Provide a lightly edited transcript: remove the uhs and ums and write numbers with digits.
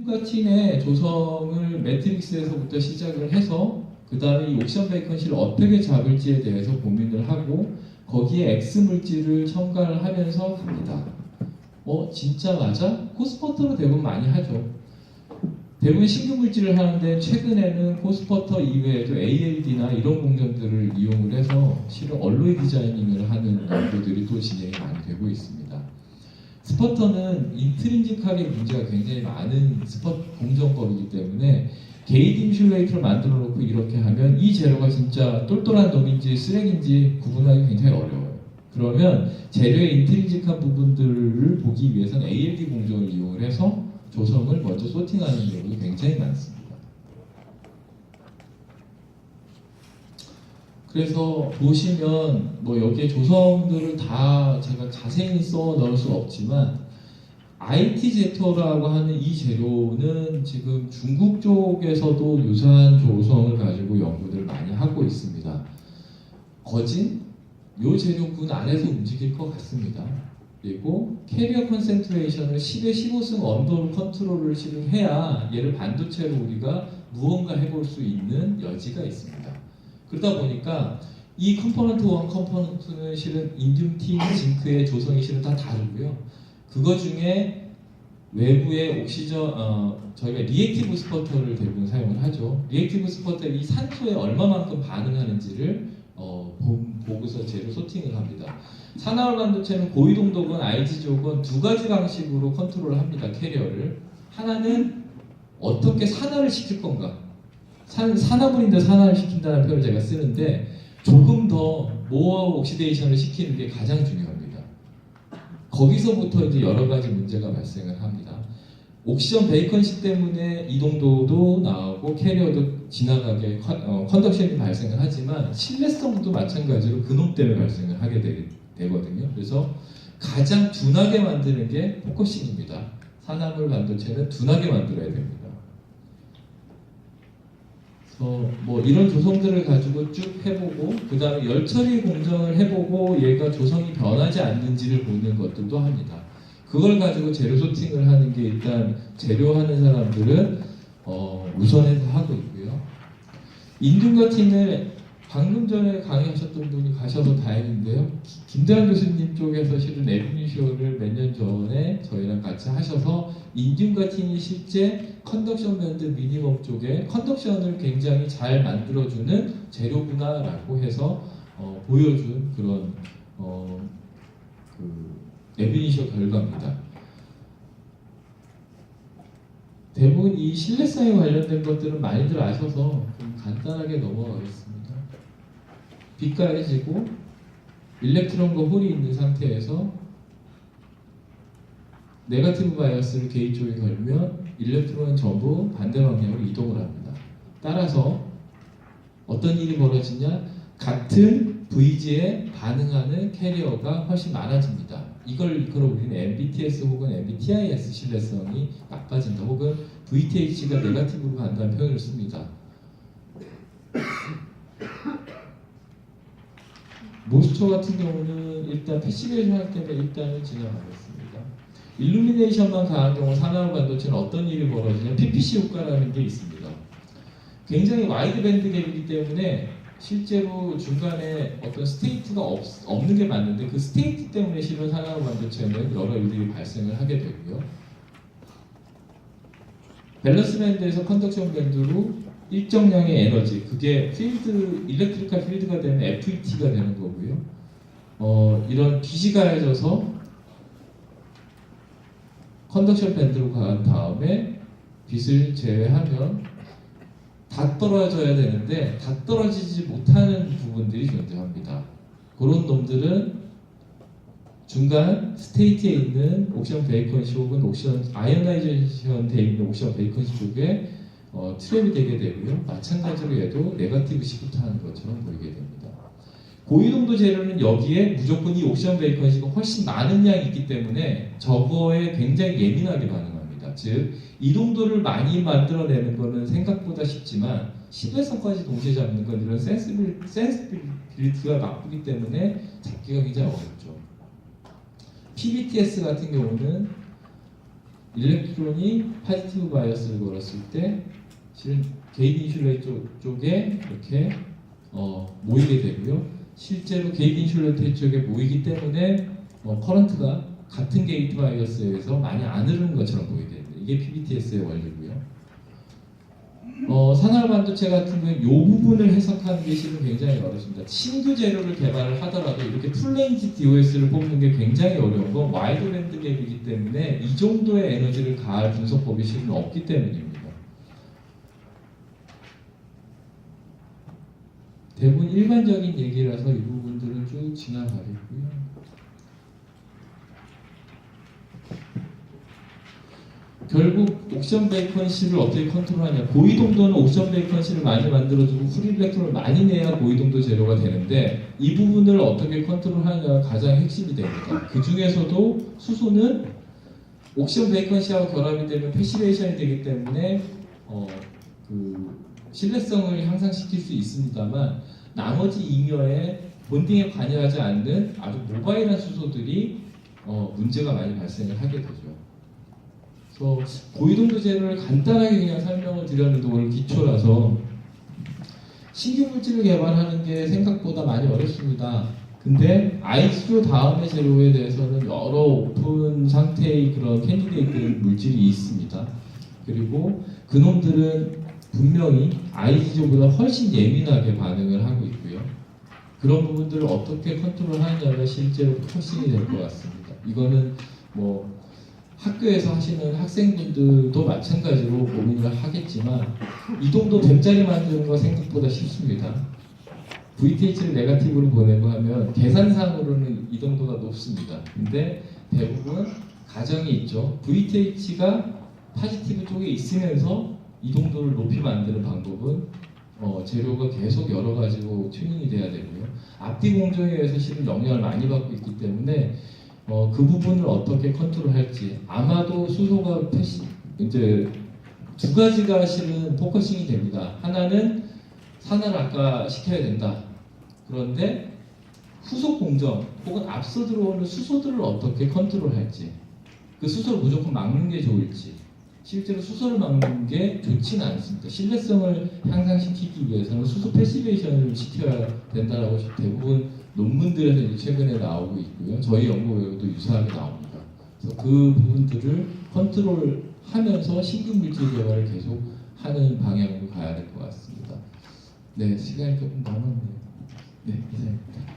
같인의 조성을 매트릭스에서부터 시작을 해서 그 다음에 이 옥션 베이컨실을 어떻게 잡을지에 대해서 고민을 하고 거기에 X 물질을 첨가를 하면서 갑니다. 진짜 맞아? 코스퍼터로 대부분 많이 하죠. 대부분 신규 물질을 하는데 최근에는 코스퍼터 이외에도 ALD나 이런 공정들을 이용을 해서 실은 얼로이 디자이닝을 하는 연구들이 또 진행이 많이 되고 있습니다. 스퍼터는 인트린직하게 문제가 굉장히 많은 공정법이기 때문에 게이트 인슐레이터를 만들어 놓고 이렇게 하면 이 재료가 진짜 똘똘한 놈인지 쓰레기인지 구분하기 굉장히 어려워요. 그러면 재료의 인트린직한 부분들을 보기 위해서는 ALD 공정을 이용을 해서 조성을 먼저 소팅하는 경우도 굉장히 많습니다. 그래서 보시면 여기에 조성들을 다 제가 자세히 써 넣을 수 없지만 IT 제토라고 하는 이 재료는 지금 중국 쪽에서도 유사한 조성을 가지고 연구들을 많이 하고 있습니다. 거진 이 재료군 안에서 움직일 것 같습니다. 그리고 캐리어 컨센트레이션을 10에 15승 언더로 컨트롤을 실은 해야 얘를 반도체로 우리가 무언가 해볼 수 있는 여지가 있습니다. 그러다 보니까 이 컴포넌트 1, 컴포넌트 2는 실은 인듐 틴, 징크의 조성이 실은 다 다르고요. 그거 중에 외부의 저희가 리액티브 스퍼터를 대부분 사용을 하죠. 리액티브 스퍼터가 이 산소에 얼마만큼 반응하는지를 보고서 재료 소팅을 합니다. 산화울 반도체는 고이동도건 IG조건 두 가지 방식으로 컨트롤을 합니다. 캐리어를. 하나는 어떻게 산화를 시킬 건가. 산화물인데 산화를 시킨다는 표현을 제가 쓰는데 조금 더 모어 옥시데이션을 시키는 게 가장 중요합니다. 거기서부터 이제 여러 가지 문제가 발생을 합니다. 옥시전 베이컨식 때문에 이동도도 나오고 캐리어도 지나가게 컨덕션이 발생을 하지만 신뢰성도 마찬가지로 그놈 때문에 발생을 하게 되거든요. 그래서 가장 둔하게 만드는 게 포커싱입니다. 산화물 반도체는 둔하게 만들어야 됩니다. 이런 조성들을 가지고 쭉 해보고 그 다음에 열처리 공정을 해보고 얘가 조성이 변하지 않는지를 보는 것들도 합니다. 그걸 가지고 재료 소팅을 하는 게 일단 재료하는 사람들은 우선해서 하고 있고요. 인듐과 틴을 방금 전에 강의하셨던 분이 가셔서 다행인데요. 김대환 교수님 쪽에서 실은 에비니쇼를 몇 년 전에 저희랑 같이 하셔서 인듐과 틴이 실제 컨덕션 밴드 미니멈 쪽에 컨덕션을 굉장히 잘 만들어주는 재료구나라고 해서 보여준 그런 에비니쇼 결과입니다. 대부분 이 신뢰성에 관련된 것들은 많이들 아셔서 좀 간단하게 넘어가겠습니다. 빛 가해지고 일렉트론과 홀이 있는 상태에서 네거티브 바이어스를 게이트 쪽에 걸면 일렉트론은 전부 반대 방향으로 이동을 합니다. 따라서 어떤 일이 벌어지냐? 같은 VG에 반응하는 캐리어가 훨씬 많아집니다. 이걸 우리는 MBTS 혹은 MBTIS 신뢰성이 나빠진다 혹은 VTH가 네거티브로 간다는 표현을 씁니다. 모스처 같은 경우는 일단 패시베이션 할 때는 일단은 지나가겠습니다. 일루미네이션만 강한 경우 산화울 반도체는 어떤 일이 벌어지냐? PPC 효과라는 게 있습니다. 굉장히 와이드 밴드 갭이기 때문에 실제로 중간에 어떤 스테이트가 없는 게 맞는데 그 스테이트 때문에 실은 산화울 반도체는 여러 일들이 발생을 하게 되고요. 밸런스 밴드에서 컨덕션 밴드로 일정량의 에너지, 그게 일렉트리컬 필드가 되면 FET가 되는 거고요. 이런 빛이 가해져서 컨덕션 밴드로 간 다음에 빛을 제외하면 다 떨어져야 되는데 다 떨어지지 못하는 부분들이 존재합니다. 그런 놈들은 중간 스테이트에 있는 옥션 베이컨시 혹은 아이오나이제이션 되어 있는 옥션 베이컨시 쪽에 트랩이 되게 되고요. 마찬가지로 얘도 네거티브 시프트 하는 것처럼 보이게 됩니다. 고이동도 재료는 여기에 무조건 이 옥션 베이컨시가 훨씬 많은 양이 있기 때문에 저거에 굉장히 예민하게 반응합니다. 즉 이동도를 많이 만들어내는 것은 생각보다 쉽지만 신뢰성까지 동시에 잡는 건 이런 센스빌리티가 나쁘기 때문에 잡기가 굉장히 어렵죠. PBTS 같은 경우는 일렉트론이 파지티브 바이어스를 걸었을 때 실은 게이트 인슐레이터 쪽에 이렇게 모이게 되고요. 실제로 게이트 인슐레이터 쪽에 모이기 때문에 커런트가 같은 게이트 바이어스에 의해서 많이 안 흐르는 것처럼 보이게 됩니다. 이게 PBTS의 원리고요. 산화 반도체 같은 경우는 이 부분을 해석하는 게 실은 굉장히 어렵습니다. 신규 재료를 개발을 하더라도 이렇게 풀레인지 DOS를 뽑는 게 굉장히 어려운 건 와이드 밴드 갭이기 때문에 이 정도의 에너지를 가할 분석법이 실은 없기 때문입니다. 대부분 일반적인 얘기라서 이 부분들은 쭉 지나가겠고요. 결국 옥션 베이컨시를 어떻게 컨트롤하냐. 고이동도는 옥션 베이컨시를 많이 만들어주고 프리 일렉트론을 많이 내야 고이동도 재료가 되는데 이 부분을 어떻게 컨트롤하냐가 가장 핵심이 됩니다. 그 중에서도 수소는 옥션 베이컨시하고 결합이 되면 패시베이션이 되기 때문에 그 신뢰성을 향상시킬 수 있습니다만 나머지 잉여에 본딩에 관여하지 않는 아주 모바일한 수소들이 문제가 많이 발생을 하게 되죠. 그래서 고이동도 재료를 간단하게 그냥 설명을 드렸는데 오늘 기초라서 신규 물질을 개발하는 게 생각보다 많이 어렵습니다. 근데 IGO 다음의 재료에 대해서는 여러 오픈 상태의 그런 캔디데이트 물질이 있습니다. 그리고 그놈들은 분명히 IGO보다 훨씬 예민하게 반응을 하고 있고요. 그런 부분들을 어떻게 컨트롤하느냐가 실제로 핵심이 될 것 같습니다. 이거는 뭐 학교에서 하시는 학생분들도 마찬가지로 고민을 하겠지만 이동도 뱀자리 만드는 거 생각보다 쉽습니다. VTH를 네거티브로 보내고 하면 계산상으로는 이동도가 높습니다. 근데 대부분 가정이 있죠. VTH가 파지티브 쪽에 있으면서 이동도를 높이 만드는 방법은 재료가 계속 여러 가지로 튜닝이 돼야 되고요. 앞뒤 공정에 의해서 실은 영향을 많이 받고 있기 때문에 그 부분을 어떻게 컨트롤할지 아마도 수소가 이제 두 가지가 실은 포커싱이 됩니다. 하나는 산화를 악화시켜야 된다. 그런데 후속 공정 혹은 앞서 들어오는 수소들을 어떻게 컨트롤할지 그 수소를 무조건 막는 게 좋을지 실제로 수소를 막는 게 좋지는 않습니다. 신뢰성을 향상시키기 위해서는 수소 패시베이션을 시켜야 된다라고 대부분 논문들에서 이제 최근에 나오고 있고요. 저희 연구 외에도 유사하게 나옵니다. 그래서 그 부분들을 컨트롤하면서 신규 물질 개발을 계속 하는 방향으로 가야 될 것 같습니다. 네, 시간이 조금 남았네요. 네, 이상입니다.